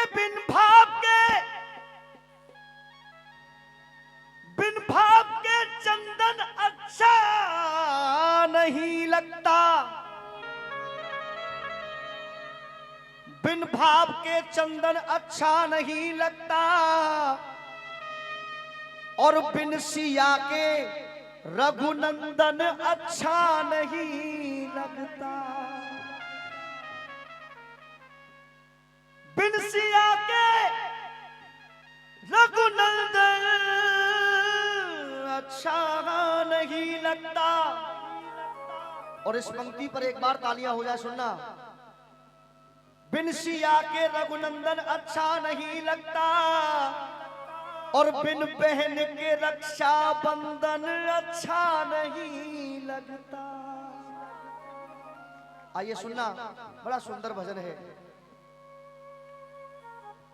के बिन भाव के चंदन अच्छा नहीं लगता। बिन भाव के चंदन अच्छा नहीं लगता और बिन सिया के रघुनंदन अच्छा नहीं लगता। बिन सिया के रघुनंदन अच्छा नहीं लगता। और इस पंक्ति पर एक बार तालियां हो जाए सुनना। बिन सिया के रघुनंदन अच्छा नहीं लगता और बिन बहन के रक्षा बंधन अच्छा नहीं लगता। आइए सुनना, बड़ा सुंदर भजन है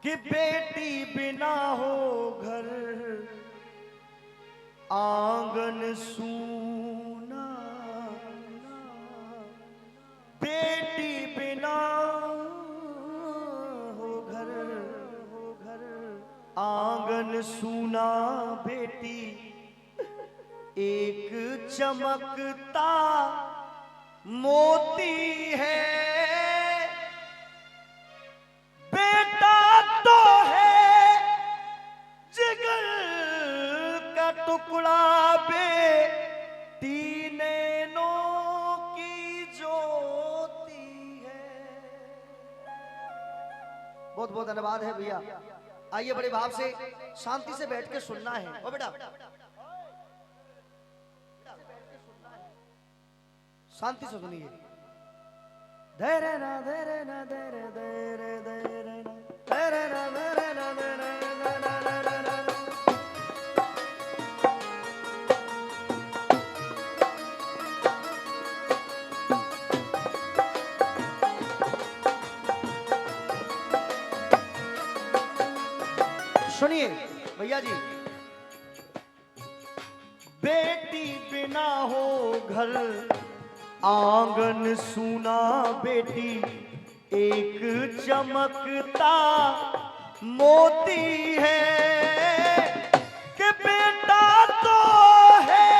कि बेटी बिना हो घर आंगन सूना, बेटी बिना हो घर आंगन सूना। बेटी एक चमकता मोती है, बेटा तो है जिगर का टुकड़ा, बेटी नैनों की ज्योति है। बहुत बहुत धन्यवाद है भैया। आइए बड़े भाव से शांति से बैठ के सुनना है। ओ बेटा शांति से सुनिए। धैर्य ना धैर्य ना धैर्य धैर्य धैर्य ना धैर्य ना धैर्य ना धैर्य ना। सुनिए भैया जी। बेटी बिना हो घर आंगन सूना, बेटी एक चमकता मोती है कि बेटा तो है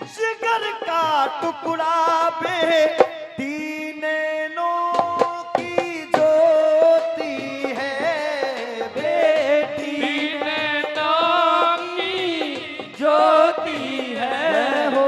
जिगर का टुकड़ा, बेटी नैनों की ज्योति है, बेटी नैनों की ज्योति है हो।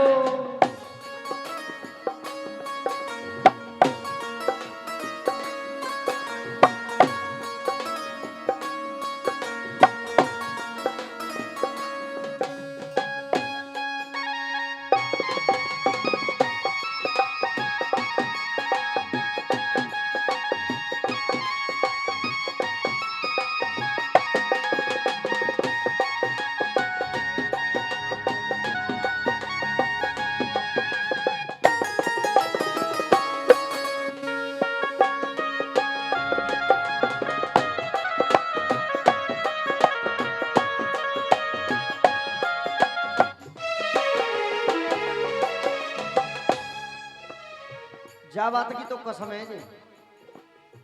जा बात की तो कसम है जी,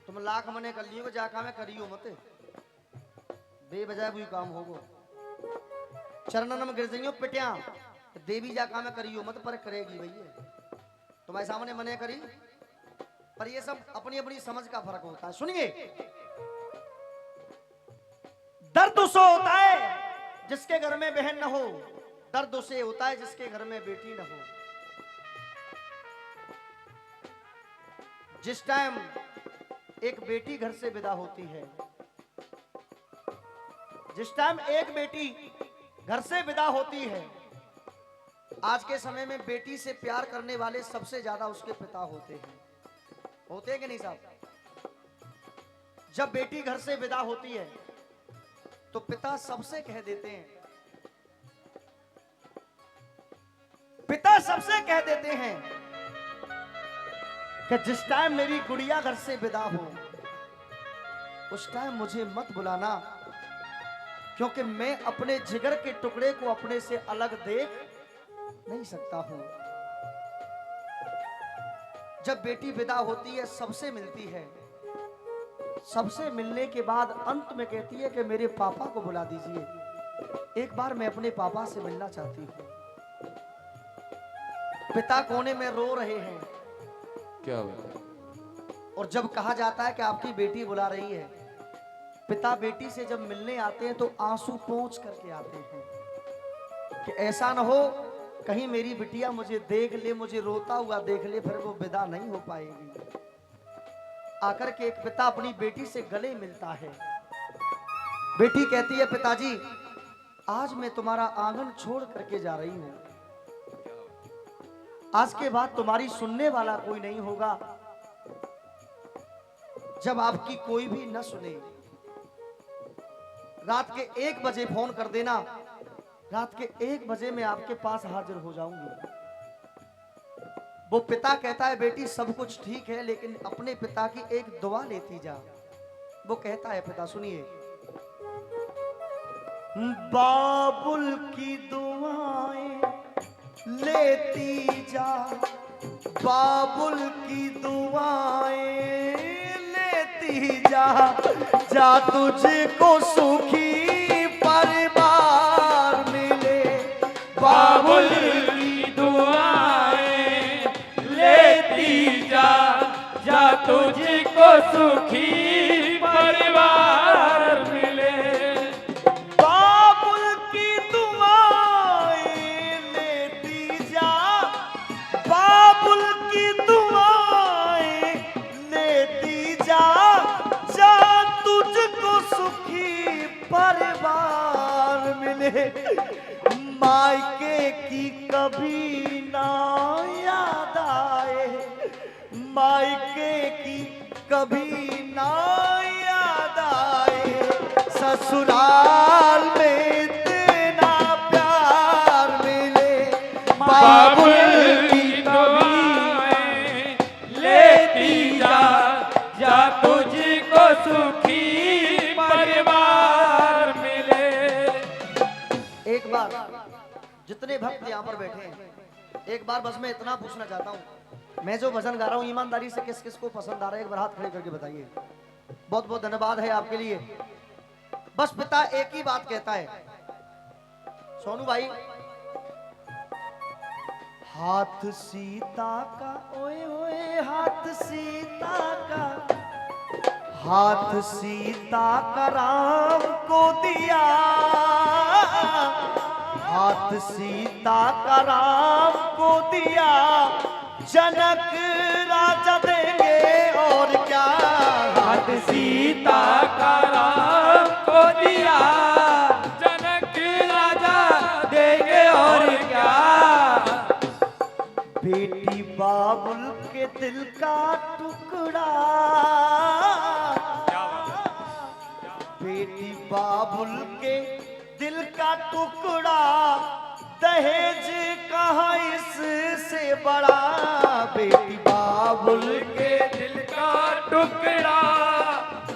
तुम लाख मने कर लियो जा काम करियो मत, बेबजाय बुई काम होगो। चरणन में गिर जाइयो पिटिया देवी जा काम करियो मत, पर करेगी भैया। तुम्हारे सामने मने करी, पर ये सब अपनी अपनी समझ का फर्क होता है। सुनिए, दर्द उसे होता है जिसके घर में बहन न हो, दर्द उसे होता है जिसके घर में बेटी न हो। जिस टाइम एक बेटी घर से विदा होती है, जिस टाइम एक बेटी घर से विदा होती है, आज के समय में बेटी से प्यार करने वाले सबसे ज्यादा उसके पिता होते हैं। होते हैं कि नहीं साहब? जब बेटी घर से विदा होती है तो पिता सबसे कह देते हैं, पिता सबसे कह देते हैं कि जिस टाइम मेरी गुड़िया घर से विदा हो उस टाइम मुझे मत बुलाना, क्योंकि मैं अपने जिगर के टुकड़े को अपने से अलग देख नहीं सकता हूं। जब बेटी विदा होती है सबसे मिलती है, सबसे मिलने के बाद अंत में कहती है कि मेरे पापा को बुला दीजिए, एक बार मैं अपने पापा से मिलना चाहती हूँ। पिता कोने में रो रहे हैं। क्या हुआ? और जब कहा जाता है कि आपकी बेटी बुला रही है, पिता बेटी से जब मिलने आते हैं तो आंसू पोंछ करके आते हैं कि ऐसा न हो कहीं मेरी बिटिया मुझे देख ले, मुझे रोता हुआ देख ले, फिर वो विदा नहीं हो पाएगी। आकर के एक पिता अपनी बेटी से गले मिलता है। बेटी कहती है, पिताजी आज मैं तुम्हारा आंगन छोड़ करके जा रही हूं। आज के बाद तुम्हारी सुनने वाला कोई नहीं होगा। जब आपकी कोई भी न सुने, रात के 1 बजे फोन कर देना, रात के 1 बजे मैं आपके पास हाजिर हो जाऊंगी। वो पिता कहता है, बेटी सब कुछ ठीक है, लेकिन अपने पिता की एक दुआ लेती जा। वो कहता है, पिता सुनिए, बाबुल की दुआएं लेती जा, बाबुल की दुआएं लेती जा, जा तुझको सुखी परिवार मिले। बाबुल की दुआएं लेती जा, जा तुझको सुखी परिवार मिले। बाबुल की दुआएं लेती जा, बाबुल की दुआएं लेती जा, जा तुझको सुखी परिवार मिले। मायके की कभी ना याद आए, मायके की कभी ना याद आए, ससुराल में इतना प्यार मिले। बाबुल की दुआएं लेती जा, जा तुझको सुखी परिवार मिले। एक बार जितने भक्त यहाँ पर बैठे हैं, एक बार बस मैं इतना पूछना चाहता हूँ, मैं जो भजन गा रहा हूँ ईमानदारी से किस किस को पसंद आ रहा है, एक बार हाथ खड़े करके बताइए। बहुत बहुत धन्यवाद है आपके लिए। बस पिता एक ही बात कहता है, सोनू भाई, हाथ सीता का, ओए ओए हाथ सीता का, हाथ सीता का राम को दिया, हाथ सीता का राम को दिया, जनक राजा देंगे और क्या। हाथ सीता का राम को दिया, जनक राजा देंगे और क्या। बेटी बाबुल के दिल का टुकड़ा, बेटी बाबुल के दिल का टुकड़ा, दहेज कहाँ इससे बड़ा। बेटी बाबुल के दिल का टुकड़ा,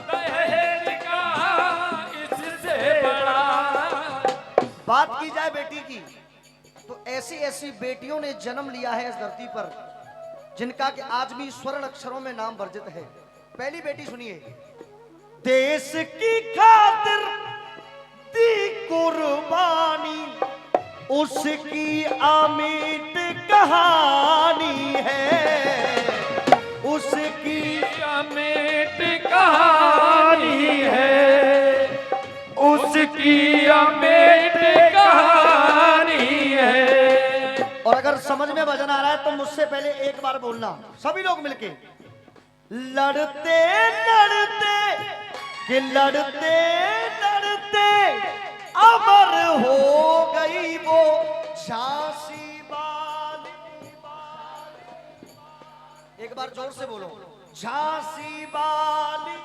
दहेज कहाँ इससे बड़ा। बात की जाए बेटी की, तो ऐसी ऐसी बेटियों ने जन्म लिया है इस धरती पर, जिनका कि आज भी स्वर्ण अक्षरों में नाम वर्जित है। पहली बेटी सुनिए, देश की खातिर दी कुर्बानी, उसकी अमिट कहानी है, उसकी अमिट कहानी है, उसकी अमिट कहानी है। और अगर समझ में भजन आ रहा है तो मुझसे पहले एक बार बोलना, सभी लोग मिलके, लड़ते लड़ते कि लड़ते लड़ते अमर हो गई वो झांसी वाली। एक बार जोर से बोलो, झांसी वाली।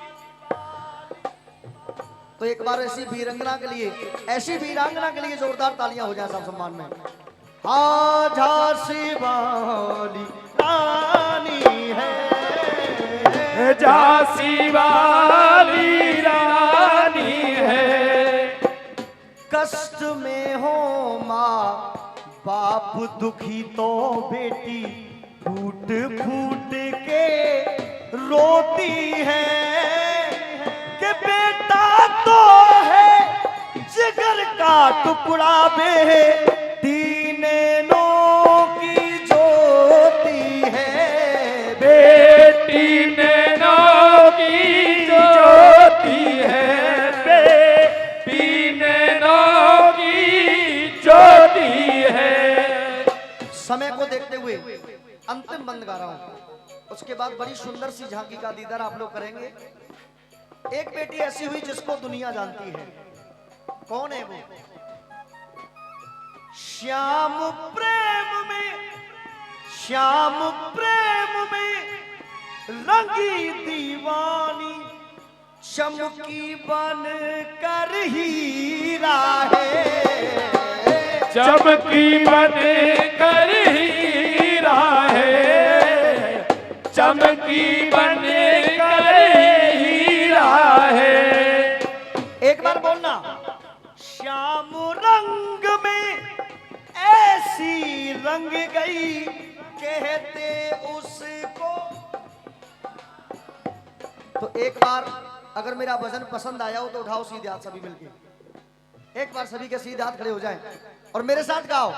तो एक बार ऐसी वीरांगना के लिए, ऐसी वीरांगना के लिए जोरदार तालियां हो जाए सब सम्मान में। हाँ, झांसी वाली रानी है, झांसी वाली रानी है। कष्ट में हो माँ बाप दुखी तो बेटी फूट फूट के रोती है, टुकड़ा बेटी नैनों की ज्योति है, बेटी नैनों की ज्योति है, बेटी नैनों की ज्योति है। समय को देखते हुए अंतिम बंद गा रहा हूं, उसके बाद बड़ी सुंदर सी झांकी का दीदार आप लोग करेंगे। एक बेटी ऐसी हुई जिसको दुनिया जानती है, कौन है वो? श्याम प्रेम में, श्याम प्रेम में रंगी दीवानी, चमकी बन कर हीरा है, चमकी बन कर हीरा है, चमकी बन कर हीरा है। एक बार बोलना, श्याम रंग में ऐसी रंग गई, कहते उसको। तो एक बार अगर मेरा भजन पसंद आया हो तो उठाओ सीधे हाथ सभी मिलके, एक बार सभी के सीधे हाथ खड़े हो जाएं और मेरे साथ गाओ।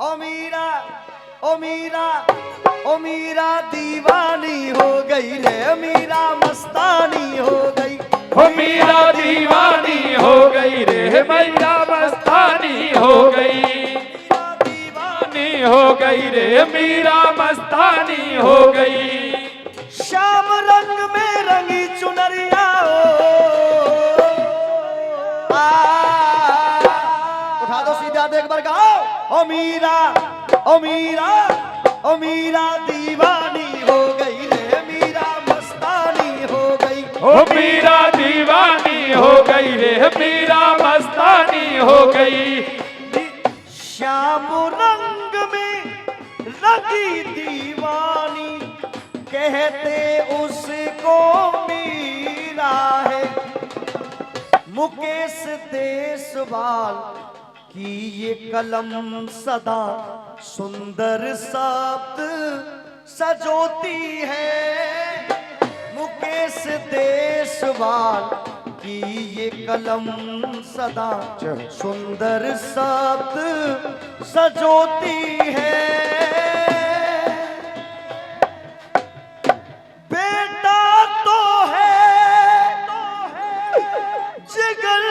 ओ मीरा, ओ मीरा, ओ मीरा दीवानी हो गई रे, मीरा मस्तानी हो गई, हो मीरा दीवानी हो गई रे, मीरा मस्तानी हो गई, दीवानी हो गई रे, मीरा मस्तानी हो गई। श्याम रंग में रंगी चुनरिया उठा दो सीधे हाथ एक बार गाओ। ओ मीरा, ओ मीरा, ओ मीरा दीवानी हो गई रे, मीरा मस्तानी हो गई, हो मीरा दीवानी हो गई रे, मीरा मस्तानी हो गई। श्याम रंग में रंगी दीवानी, कहते उसको मीरा है। मुकेश देशवाल की ये कलम सदा सुंदर शब्द सजोती है, मुकेश देशवाल की ये कलम सदा सुंदर शब्द सजोती है। बेटा तो है जिगर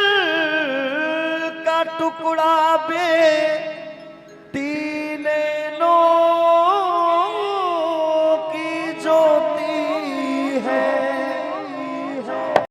का टुकड़ा बे